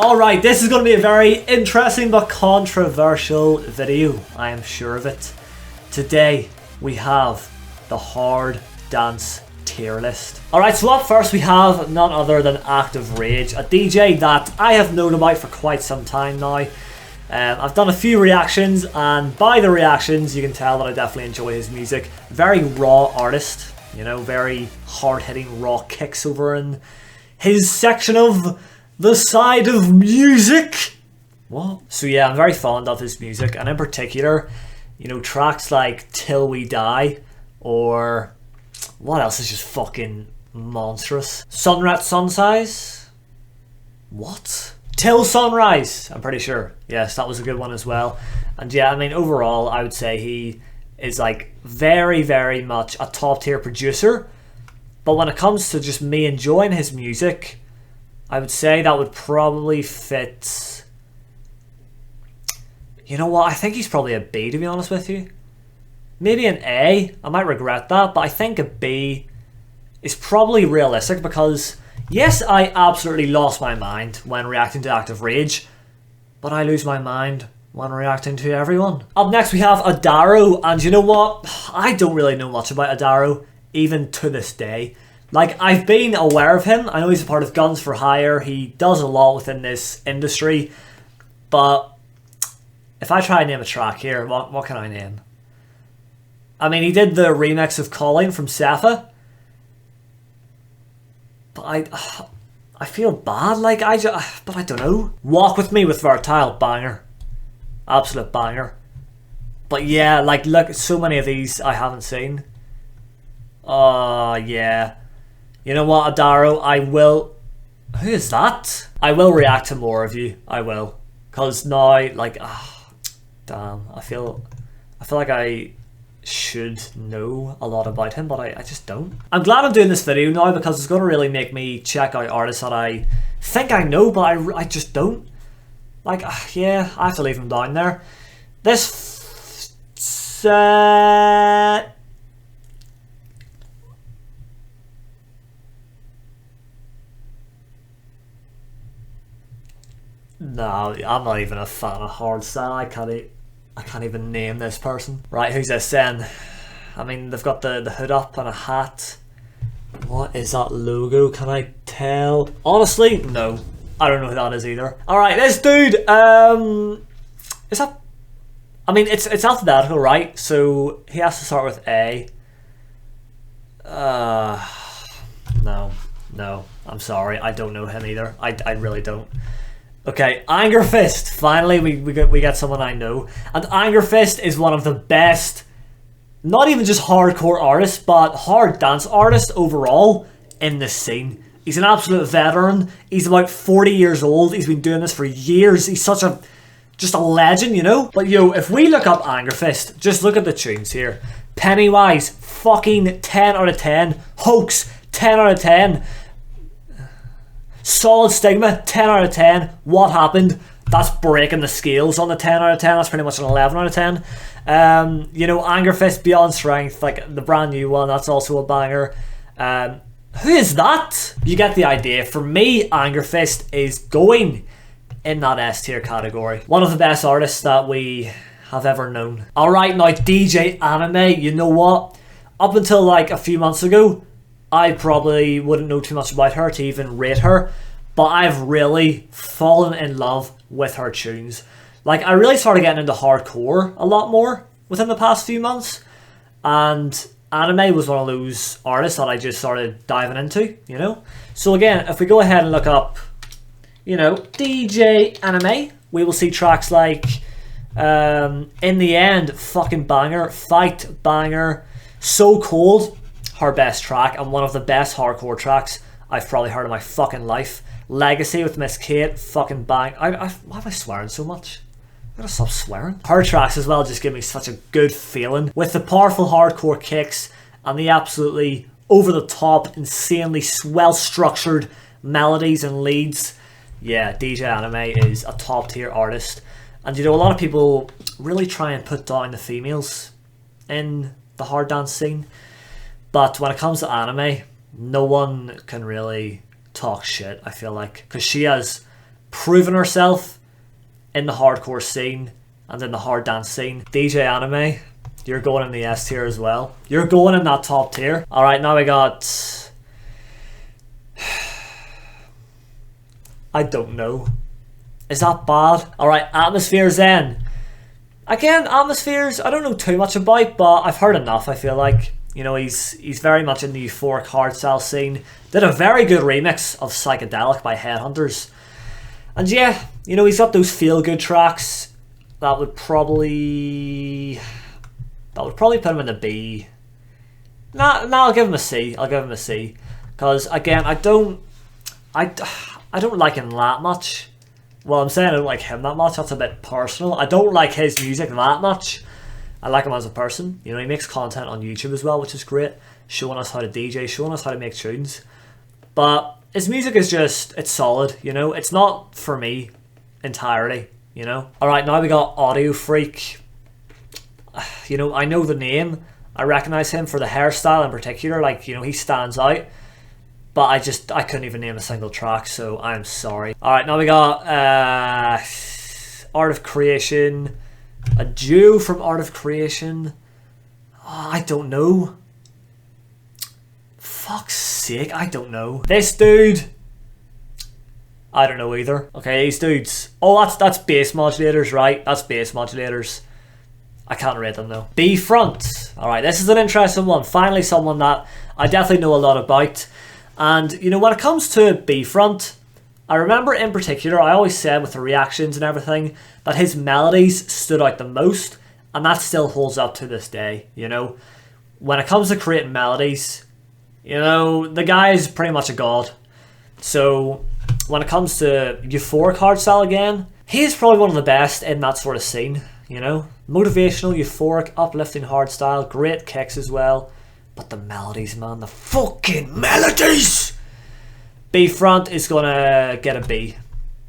Alright, this is going to be a very interesting but controversial video, I am sure of it. Today, we have the hard dance tier list. Alright, so up first we have none other than Active Rage, a DJ that I have known about for quite some time now. I've done a few reactions, and by the reactions you can tell that I definitely enjoy his music. Very raw artist, you know, very hard-hitting raw kicks over in his section of the side of music. What? So yeah, I'm very fond of his music, and in particular, you know, tracks like Till We Die, or what else is just fucking monstrous? Sunrise, Sunsize? What? Till Sunrise, I'm pretty sure. Yes, that was a good one as well. And yeah, I mean, overall, I would say he is like very, very much a top tier producer. But when it comes to just me enjoying his music, I would say that would probably fit... You know what, I think he's probably a B, to be honest with you. Maybe an A, I might regret that, but I think a B is probably realistic because, yes, I absolutely lost my mind when reacting to Active Rage, but I lose my mind when reacting to everyone. Up next we have Adaro, and you know what, I don't really know much about Adaro, even to this day. Like, I've been aware of him, I know he's a part of Guns for Hire, he does a lot within this industry, but if I try and name a track here, what can I name? I mean, he did the remix of Calling from Safa, but I feel bad, like, but I don't know. Walk With Me with Vertile, banger. Absolute banger. But yeah, like, look, so many of these I haven't seen. Yeah. You know what, Adaro, I will... Who is that? I will react to more of you, I will. Because now, like, damn, I feel like I should know a lot about him, but I just don't. I'm glad I'm doing this video now because it's going to really make me check out artists that I think I know, but I just don't. Like, yeah, I have to leave him down there. This... No, I'm not even a fan of hardstyle. I can't even name this person. Right, who's this then? I mean, they've got the hood up and a hat. What is that logo? Can I tell? Honestly, no. I don't know who that is either. Alright, this dude, is that... I mean, it's alphabetical, right? So he has to start with A. No. I'm sorry. I don't know him either. I really don't. Okay, Angerfist. Finally, we get someone I know. And Angerfist is one of the best, not even just hardcore artists, but hard dance artists overall in this scene. He's an absolute veteran. He's about 40 years old. He's been doing this for years. He's such a, just a legend, you know? But yo, if we look up Angerfist, just look at the tunes here. Pennywise, fucking 10 out of 10. Hoax, 10 out of 10. Solid Stigma, 10 out of 10. What Happened? That's breaking the scales on the 10 out of 10. That's pretty much an 11 out of 10. You know, Angerfist, Beyond Strength, like the brand new one, that's also a banger. Who is that? You get the idea. For me, Angerfist is going in that S tier category. One of the best artists that we have ever known. Alright, now DJ Anime, you know what? Up until like a few months ago, I probably wouldn't know too much about her to even rate her, but I've really fallen in love with her tunes. Like, I really started getting into hardcore a lot more within the past few months, and Anime was one of those artists that I just started diving into, you know? So again, if we go ahead and look up, you know, DJ Anime, we will see tracks like In the End, fucking banger, Fight, banger, So Cold, her best track, and one of the best hardcore tracks I've probably heard in my fucking life. Legacy with Miss Kate, fucking bang. Why am I swearing so much? I gotta stop swearing. Her tracks as well just give me such a good feeling, with the powerful hardcore kicks and the absolutely over the top, insanely well structured melodies and leads. Yeah, DJ Anime is a top tier artist, and you know, a lot of people really try and put down the females in the hard dance scene. But when it comes to Anime, no one can really talk shit, I feel like, because she has proven herself in the hardcore scene and in the hard dance scene. DJ Anime, you're going in the S tier as well. You're going in that top tier. Alright, now we got... I don't know. Is that bad? Alright, Atmospheres then. Again, Atmospheres, I don't know too much about, but I've heard enough, I feel like. You know, he's very much in the euphoric hardstyle scene. Did a very good remix of Psychedelic by Headhunters. And yeah, you know, he's got those feel-good tracks. That would probably put him in a B. Nah, I'll give him a C. I'll give him a C. Because, again, I don't like him that much. Well, I'm saying I don't like him that much. That's a bit personal. I don't like his music that much. I like him as a person. You know, he makes content on YouTube as well, which is great. Showing us how to DJ, showing us how to make tunes. But his music is just, it's solid, you know. It's not for me entirely, you know. Alright, now we got Audio Freak. You know, I know the name. I recognise him for the hairstyle in particular. Like, you know, he stands out. But I couldn't even name a single track, so I'm sorry. Alright, now we got Art of Creation. A duo from Art of Creation. Oh, I don't know. Fuck's sake, I don't know. This dude, I don't know either. Okay, these dudes. Oh, that's bass modulators, right? That's bass modulators. I can't rate them though. B Front. Alright, this is an interesting one. Finally someone that I definitely know a lot about. And, you know, when it comes to B Front, I remember in particular, I always said with the reactions and everything, that his melodies stood out the most, and that still holds up to this day, you know. When it comes to creating melodies, you know, the guy is pretty much a god. So, when it comes to euphoric hardstyle again, he's probably one of the best in that sort of scene, you know. Motivational, euphoric, uplifting hardstyle, great kicks as well. But the melodies, man, the fucking melodies! B Front is gonna get a B.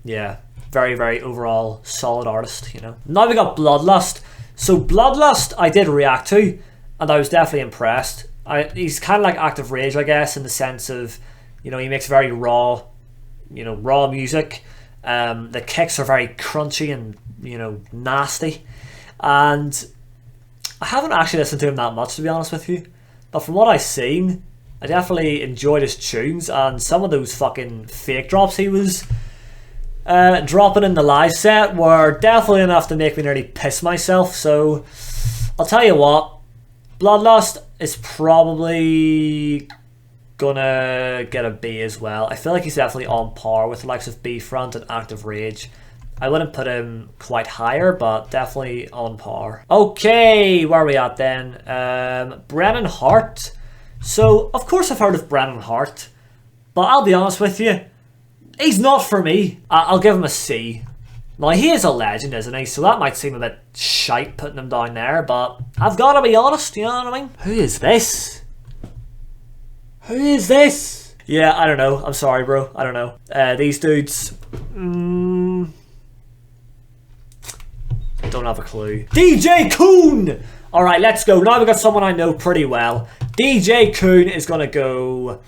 Yeah, very, very overall solid artist, you know. Now we got Bloodlust. So Bloodlust I did react to, and I was definitely impressed. He's kind of like Active Rage, I guess, in the sense of, you know, he makes very raw, you know, raw music. The kicks are very crunchy and, you know, nasty. And I haven't actually listened to him that much, to be honest with you. But from what I've seen, I definitely enjoyed his tunes, and some of those fucking fake drops he was dropping in the live set were definitely enough to make me nearly piss myself. So I'll tell you what, Bloodlust is probably gonna get a B as well. I feel like he's definitely on par with the likes of B Front and Active Rage. I wouldn't put him quite higher, but definitely on par. Okay, where are we at then? Brennan Heart. So, of course I've heard of Brennan Heart, but I'll be honest with you, he's not for me. I'll give him a C. Now, he is a legend, isn't he? So that might seem a bit shite putting him down there, but I've got to be honest, you know what I mean? Who is this? Who is this? Yeah, I don't know. I'm sorry, bro. I don't know. These dudes... don't have a clue. DJ Coone! Alright, let's go. Now we've got someone I know pretty well. DJ Coone is going to go...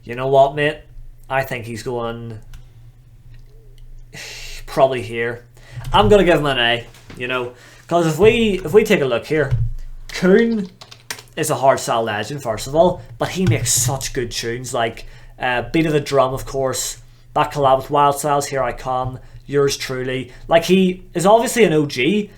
You know what, mate? I think he's going... probably here. I'm going to give him an A, you know. Because if we take a look here, Coone is a hardstyle legend, first of all. But he makes such good tunes. Like, Beat of the Drum, of course. That collab with Wild Styles, Here I Come. Yours truly. Like, he is obviously an OG,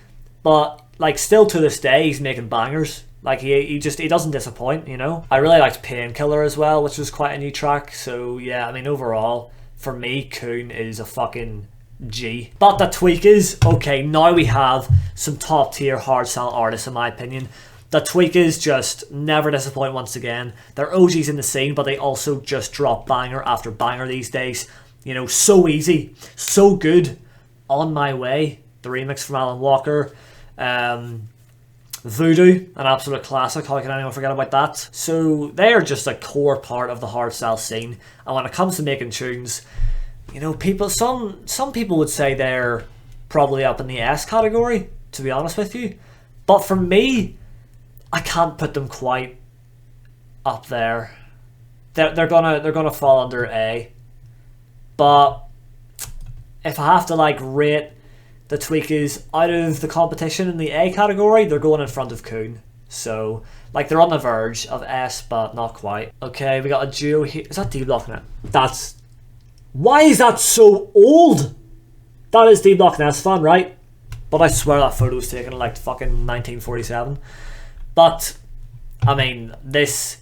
but like still to this day he's making bangers. Like he doesn't disappoint, you know. I really liked Painkiller as well, which was quite a new track. So yeah, I mean overall for me Coone is a fucking G. But the tweak is okay, now we have some top tier hardstyle artists in my opinion. The tweak is just never disappoint once again. They're OGs in the scene, but they also just drop banger after banger these days. You know, so easy, so good. On My Way, the remix from Alan Walker. Voodoo, an absolute classic. How can anyone forget about that? So they are just a core part of the hardstyle scene. And when it comes to making tunes, you know, some people would say they're probably up in the S category, to be honest with you. But for me, I can't put them quite up there. They're gonna fall under A. But if I have to like rate the Tweakers out of the competition in the A category, they're going in front of Coone. So, like, they're on the verge of S, but not quite. Okay, we got a duo here. Is that D-Block in it? That's... Why is that so old? That is D-Block and S-Fan, right? But I swear that photo was taken in, like, fucking 1947. But, I mean, this...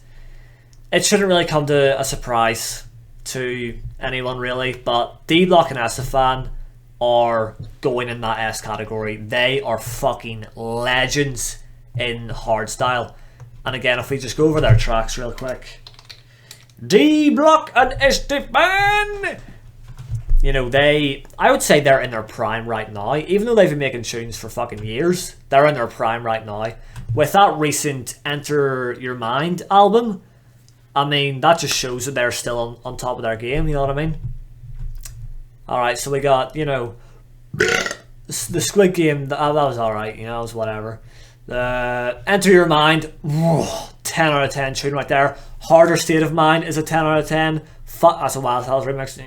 It shouldn't really come to a surprise to anyone, really. But D-Block and S-Fan are going in that S category. They are fucking legends in hardstyle. And again, if we just go over their tracks real quick, D-Block and Estefan, you know, I would say they're in their prime right now. Even though they've been making tunes for fucking years, they're in their prime right now. With that recent Enter Your Mind album, I mean, that just shows that they're still on top of their game, you know what I mean? Alright, so we got, you know, the Squid Game, that was alright, you know, it was whatever. Enter Your Mind, 10 out of 10 tune right there. Harder State of Mind is a 10 out of 10. That's a Wild House remix.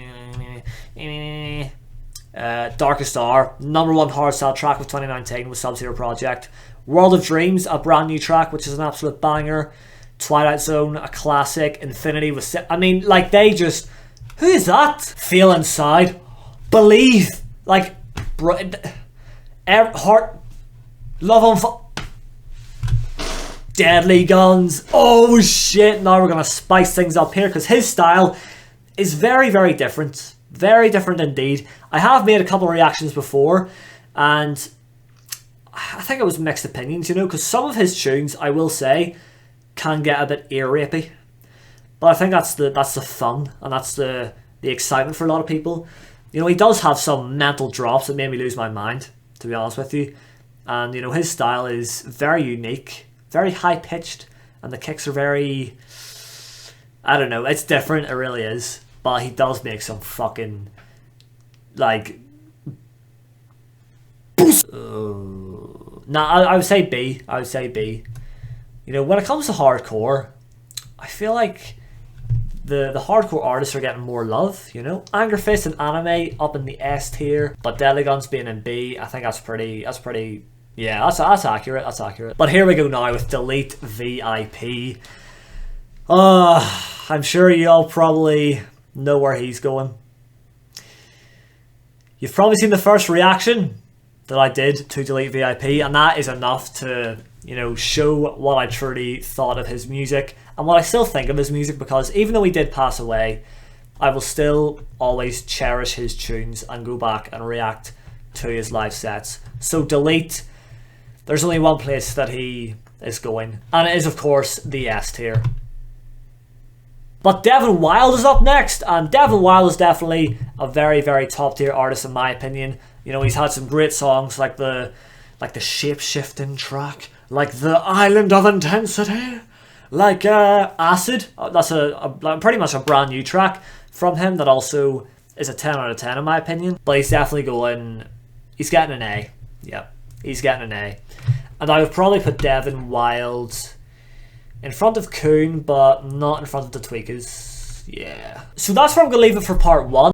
Darkest Hour, #1 hardstyle track of 2019 with Sub-Zero Project. World of Dreams, a brand new track, which is an absolute banger. Twilight Zone, a classic. Infinity was... I mean, like, they just... Who is that? Feel Inside. Believe. Like... Heart... Love on Fire. Deadly Guns. Oh shit, now we're gonna spice things up here, because his style is very, very different. Very different indeed. I have made a couple of reactions before, and I think it was mixed opinions, you know, because some of his tunes, I will say, can get a bit ear-rapey. But I think that's the fun, and that's the excitement for a lot of people. You know, he does have some mental drops that made me lose my mind, to be honest with you. And, you know, his style is very unique, very high-pitched, and the kicks are very... I don't know, it's different, it really is. But he does make some fucking... like... Nah, I would say B. I would say B. You know, when it comes to hardcore, I feel like the hardcore artists are getting more love, you know? Angerfist and Anime up in the S tier, but Deadly Guns being in B, I think that's pretty... yeah, that's accurate, that's accurate. But here we go now with Delete VIP. I'm sure you all probably know where he's going. You've probably seen the first reaction that I did to Delete VIP, and that is enough to, you know, show what I truly thought of his music and what I still think of his music, because even though he did pass away, I will still always cherish his tunes and go back and react to his live sets. So Delete, there's only one place that he is going, and it is of course the S tier. But Devin Wild is up next, and Devin Wild is definitely a very, very top tier artist in my opinion. You know, he's had some great songs like the shape-shifting track, like the Island of Intensity, like Acid. That's a pretty much a brand new track from him that also is a 10 out of 10 in my opinion. But he's definitely going, he's getting an A. Yep, he's getting an A. And I would probably put Devin Wild in front of Coone, but not in front of the Tweakers. Yeah. So that's where I'm going to leave it for part 1.